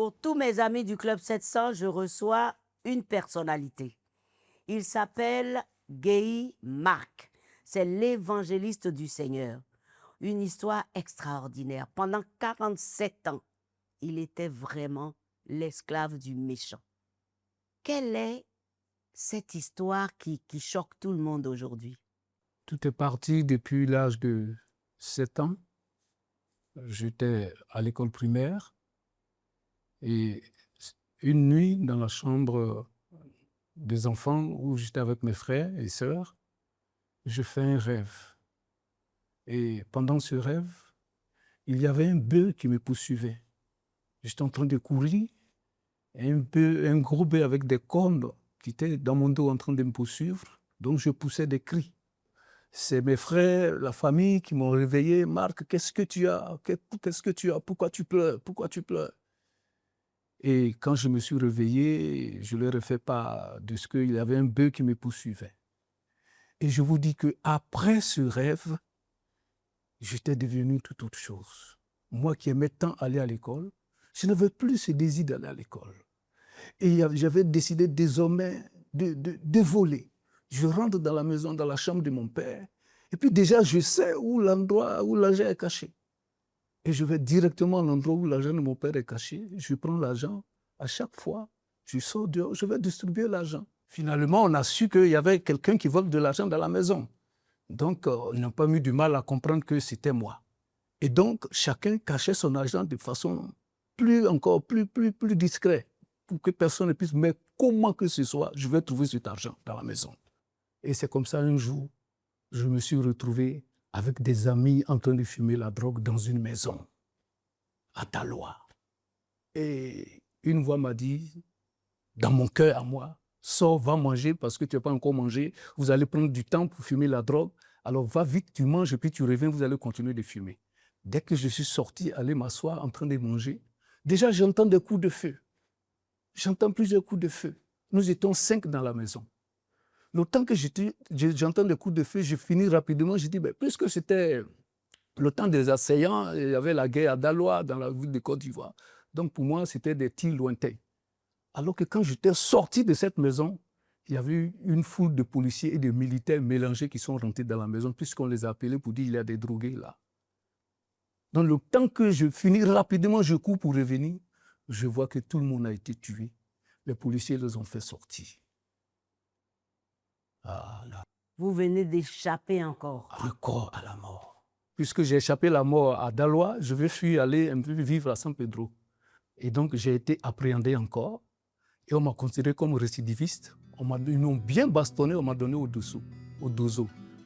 Pour tous mes amis du Club 700, je reçois une personnalité. Il s'appelle Guéhi Marc. C'est l'évangéliste du Seigneur. Une histoire extraordinaire. Pendant 47 ans, il était vraiment l'esclave du méchant. Quelle est cette histoire qui choque tout le monde aujourd'hui? Tout est parti depuis l'âge de 7 ans. J'étais à l'école primaire et une nuit dans la chambre des enfants où j'étais avec mes frères et sœurs, je fais un rêve. Et pendant ce rêve, il y avait un bœuf qui me poursuivait. J'étais en train de courir et un gros bœuf avec des cornes qui était dans mon dos en train de me poursuivre. Donc je poussais des cris. C'est mes frères, la famille qui m'ont réveillé. « Marc, qu'est-ce que tu as? Qu'est-ce que tu as? Pourquoi tu pleures? Pourquoi tu pleures ?» Et quand je me suis réveillé, je leur ai fait part de ce qu'il y avait un bœuf qui me poursuivait. Et je vous dis qu'après ce rêve, j'étais devenu tout autre chose. Moi qui aimais tant aller à l'école, je n'avais plus ce désir d'aller à l'école. Et j'avais décidé désormais de voler. Je rentre dans la maison, dans la chambre de mon père, et puis déjà je sais où l'endroit où l'argent est caché. Et je vais directement à l'endroit où l'argent de mon père est caché, je prends l'argent, à chaque fois, je sors dehors, je vais distribuer l'argent. Finalement, on a su qu'il y avait quelqu'un qui vole de l'argent dans la maison. Donc, ils n'ont pas mis du mal à comprendre que c'était moi. Et donc, chacun cachait son argent de façon plus discrète, pour que personne ne puisse, mais comment que ce soit, je vais trouver cet argent dans la maison. Et c'est comme ça, un jour, je me suis retrouvé avec des amis en train de fumer la drogue dans une maison, à Daloa. Et une voix m'a dit, dans mon cœur à moi, sors, va manger parce que tu n'as pas encore mangé, vous allez prendre du temps pour fumer la drogue, alors va vite, tu manges et puis tu reviens, vous allez continuer de fumer. Dès que je suis sorti, aller m'asseoir en train de manger, déjà j'entends des coups de feu. J'entends plusieurs coups de feu. Nous étions 5 dans la maison. Le temps que j'entends des coups de feu, je finis rapidement, je dis, puisque c'était le temps des assaillants, il y avait la guerre à Daloa, dans la ville de Côte d'Ivoire. Donc pour moi, c'était des tirs lointains. Alors que quand j'étais sorti de cette maison, il y avait eu une foule de policiers et de militaires mélangés qui sont rentrés dans la maison, puisqu'on les a appelés pour dire qu'il y a des drogués là. Dans le temps que je finis rapidement, je cours pour revenir, je vois que tout le monde a été tué. Les policiers les ont fait sortir. Ah, là. Vous venez d'échapper encore. Encore à la mort. Puisque j'ai échappé la mort à Daloa, je vais fuir aller un peu vivre à San Pedro. Et donc j'ai été appréhendé encore et on m'a considéré comme récidiviste. Ils m'ont bien bastonné, on m'a donné au dozo.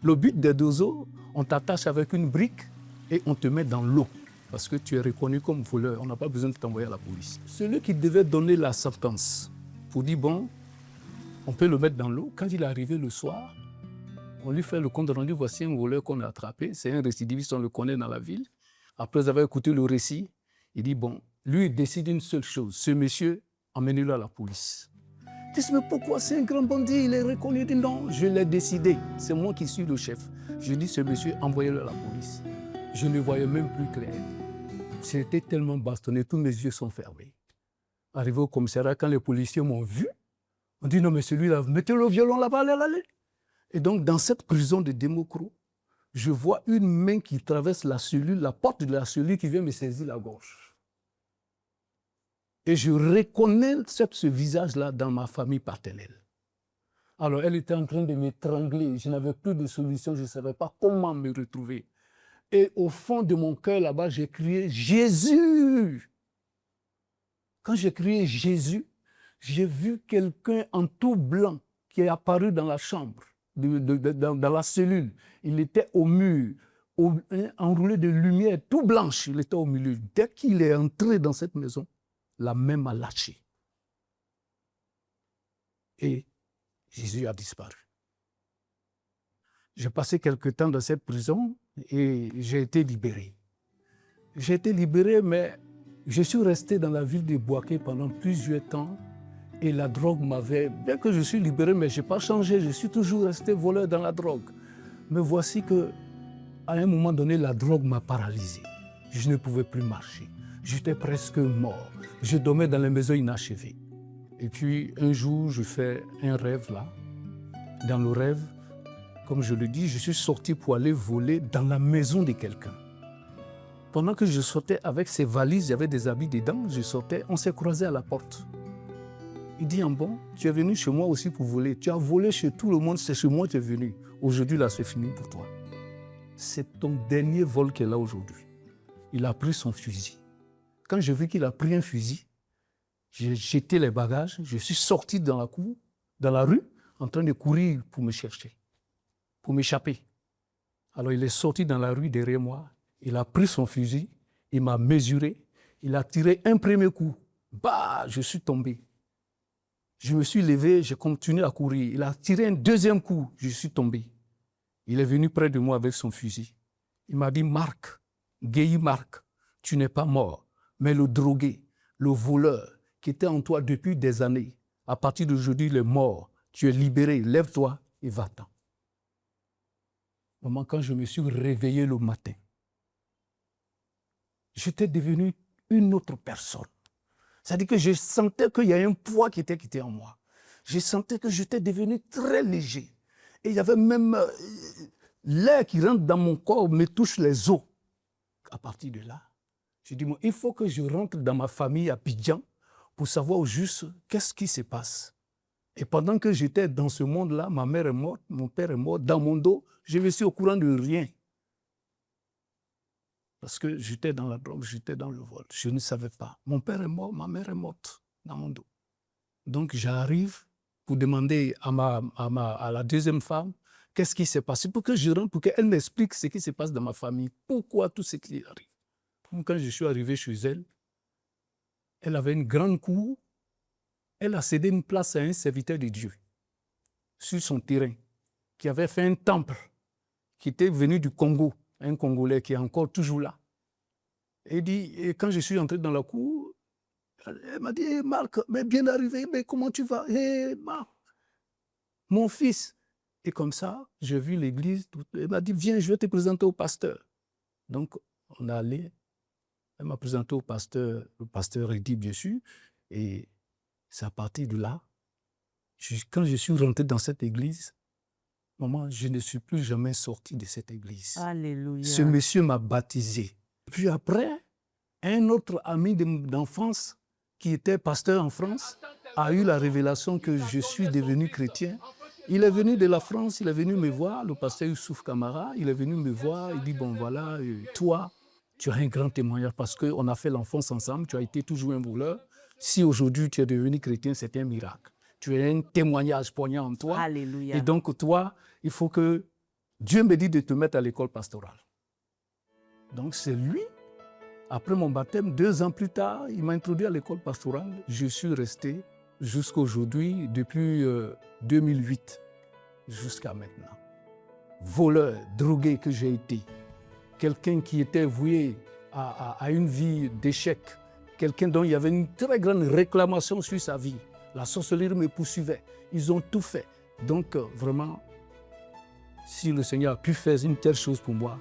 Le but des dozos, on t'attache avec une brique et on te met dans l'eau parce que tu es reconnu comme voleur. On n'a pas besoin de t'envoyer à la police. Celui qui devait donner la sentence pour dire bon, on peut le mettre dans l'eau. Quand il est arrivé le soir, on lui fait le compte rendu, voici un voleur qu'on a attrapé, c'est un récidiviste, on le connaît dans la ville. Après avoir écouté le récit, il dit bon, lui il décide une seule chose, ce monsieur, emmenez-le à la police. Il dit mais pourquoi c'est un grand bandit, il est reconnu? Il dit non, je l'ai décidé, c'est moi qui suis le chef. Je dis ce monsieur, envoyez-le à la police. Je ne voyais même plus clair. J'étais tellement bastonné, tous mes yeux sont fermés. Arrivé au commissariat, quand les policiers m'ont vu, on dit non mais celui-là, mettez-le au violon là-bas, allez. Et donc, dans cette prison de Democro, je vois une main qui traverse la cellule, la porte de la cellule qui vient me saisir la gorge. Et je reconnais ce visage-là dans ma famille paternelle. Alors, elle était en train de m'étrangler. Je n'avais plus de solution, je ne savais pas comment me retrouver. Et au fond de mon cœur, là-bas, j'ai crié « Jésus !» Quand j'ai crié « Jésus », j'ai vu quelqu'un en tout blanc qui est apparu dans la chambre. Dans la cellule, il était au mur, enroulé de lumière tout blanche, il était au milieu. Dès qu'il est entré dans cette maison, la main m'a lâché. Et Jésus a disparu. J'ai passé quelque temps dans cette prison et j'ai été libéré. J'ai été libéré, mais je suis resté dans la ville de Bouaké pendant plusieurs temps. Et la drogue m'avait... Bien que je suis libéré, mais je n'ai pas changé. Je suis toujours resté voleur dans la drogue. Mais voici qu'à un moment donné, la drogue m'a paralysé. Je ne pouvais plus marcher. J'étais presque mort. Je dormais dans les maisons inachevées. Et puis, un jour, je fais un rêve là. Dans le rêve, comme je le dis, je suis sorti pour aller voler dans la maison de quelqu'un. Pendant que je sortais avec ses valises, il y avait des habits dedans, je sortais, on s'est croisés à la porte. Il dit, bon, tu es venu chez moi aussi pour voler. Tu as volé chez tout le monde, c'est chez moi que tu es venu. Aujourd'hui, là, c'est fini pour toi. C'est ton dernier vol qui est là aujourd'hui. Il a pris son fusil. Quand j'ai vu qu'il a pris un fusil, j'ai jeté les bagages, je suis sorti dans la cour, dans la rue, en train de courir pour me chercher, pour m'échapper. Alors il est sorti dans la rue derrière moi, il a pris son fusil, il m'a mesuré, il a tiré un premier coup. Bah, je suis tombé. Je me suis levé, j'ai continué à courir. Il a tiré un deuxième coup, je suis tombé. Il est venu près de moi avec son fusil. Il m'a dit, Marc, Guéhi Marc, tu n'es pas mort, mais le drogué, le voleur qui était en toi depuis des années, à partir d'aujourd'hui, il est mort. Tu es libéré, lève-toi et va-t'en. Maman, quand je me suis réveillé le matin, j'étais devenu une autre personne. C'est-à-dire que je sentais qu'il y a un poids qui était quitté en moi. Je sentais que j'étais devenu très léger. Et il y avait même l'air qui rentre dans mon corps, me touche les os. À partir de là, je dis, il faut que je rentre dans ma famille à Abidjan pour savoir au juste qu'est-ce qui se passe. Et pendant que j'étais dans ce monde-là, ma mère est morte, mon père est mort, dans mon dos, je me suis au courant de rien. Parce que j'étais dans la drogue, j'étais dans le vol. Je ne savais pas. Mon père est mort, ma mère est morte dans mon dos. Donc j'arrive pour demander à la deuxième femme qu'est-ce qui s'est passé, pour que je rentre, pour qu'elle m'explique ce qui se passe dans ma famille, pourquoi tout ce qui arrive. Quand je suis arrivé chez elle, elle avait une grande cour, elle a cédé une place à un serviteur de Dieu sur son terrain, qui avait fait un temple, qui était venu du Congo, un Congolais qui est encore toujours là. Et quand je suis entré dans la cour, elle m'a dit, hey, Marc, mais bien arrivé, mais comment tu vas? Hey, Marc, mon fils. Et comme ça, j'ai vu l'église, elle m'a dit, viens, je vais te présenter au pasteur. Donc, on est allé, elle m'a présenté au pasteur, le pasteur Eddy, bien sûr, et c'est à partir de là, quand je suis rentré dans cette église, maman, je ne suis plus jamais sorti de cette église. Alléluia. Ce monsieur m'a baptisé. Puis après, un autre ami d'enfance qui était pasteur en France a eu la révélation que je suis devenu chrétien. Il est venu de la France, il est venu me voir, le pasteur Youssouf Kamara, il est venu me voir, il dit, bon voilà, toi, tu as un grand témoignage parce qu'on a fait l'enfance ensemble, tu as été toujours un voleur. Si aujourd'hui tu es devenu chrétien, c'est un miracle. Tu as un témoignage poignant en toi. Alléluia. Et donc toi, il faut que Dieu me dit de te mettre à l'école pastorale. Donc c'est lui, après mon baptême, 2 ans plus tard, il m'a introduit à l'école pastorale. Je suis resté jusqu'à aujourd'hui, depuis 2008, jusqu'à maintenant. Voleur, drogué que j'ai été, quelqu'un qui était voué à une vie d'échec, quelqu'un dont il y avait une très grande réclamation sur sa vie. La sorcellerie me poursuivait, ils ont tout fait. Donc vraiment, si le Seigneur a pu faire une telle chose pour moi,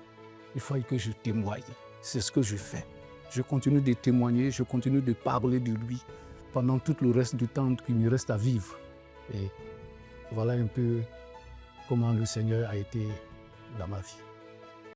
il fallait que je témoigne. C'est ce que je fais. Je continue de témoigner, je continue de parler de lui pendant tout le reste du temps qu'il me reste à vivre. Et voilà un peu comment le Seigneur a été dans ma vie.